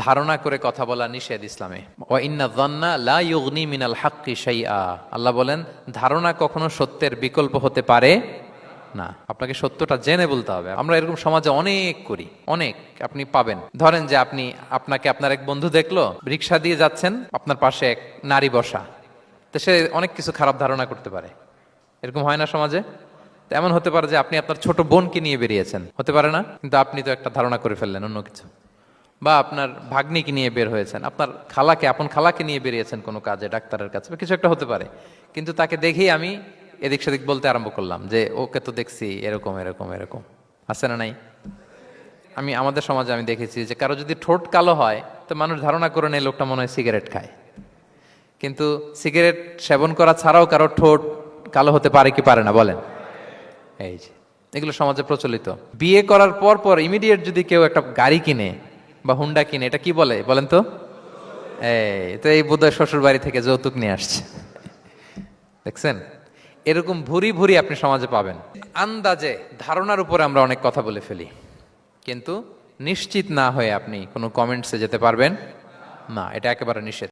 ধারণা করে কথা বলা নিষেধ ইসলামে। ওয়া ইন্না যান্না লা ইউগনি মিনাল হাক্কি শাইআ, আল্লাহ বলেন ধারণা কখনো সত্যের বিকল্প হতে পারে না। আপনাকে সত্যটা জেনে বলতে হবে। আমরা এরকম সমাজে অনেক করি, অনেক। আপনি পাবেন, ধরেন যে আপনাকে আপনার এক বন্ধু দেখলো, রিক্সা দিয়ে যাচ্ছেন, আপনার পাশে এক নারী বসা, তো সে অনেক কিছু খারাপ ধারণা করতে পারে। এরকম হয় না সমাজে? তো এমন হতে পারে যে আপনি আপনার ছোট বোনকে নিয়ে বেরিয়েছেন, হতে পারে না? কিন্তু আপনি তো একটা ধারণা করে ফেললেন অন্য কিছু। বা আপনার ভাগ্নিকে নিয়ে বের হয়েছেন, আপনার আপন খালাকে নিয়ে বেরিয়েছেন কোনো কাজে, ডাক্তারের কাছে, বা কিছু একটা হতে পারে। কিন্তু তাকে দেখেই আমি এদিক সেদিক বলতে আরম্ভ করলাম যে ওকে তো দেখছি এরকম এরকম এরকম। আছে না নাই? আমাদের সমাজে আমি দেখেছি যে কারো যদি ঠোঁট কালো হয় তো মানুষ ধারণা করে নেয় লোকটা মনে হয় সিগারেট খায়। কিন্তু সিগারেট সেবন করা ছাড়াও কারো ঠোঁট কালো হতে পারে কি পারে না বলেন? এই যে এগুলো সমাজে প্রচলিত। বিয়ে করার পর পর ইমিডিয়েট যদি কেউ একটা গাড়ি কিনে বা হুন্ডা কিনে, এটা কি বলে বলেন তো? এই বোধহয় শ্বশুর বাড়ি থেকে যৌতুক নিয়ে আসছে। দেখছেন, এরকম ভুরি ভুরি আপনি সমাজে পাবেন। আন্দাজে, ধারণার উপরে আমরা অনেক কথা বলে ফেলি, কিন্তু নিশ্চিত না হয়ে আপনি কোনো কমেন্টসে যেতে পারবেন না। এটা একেবারে নিষেধ।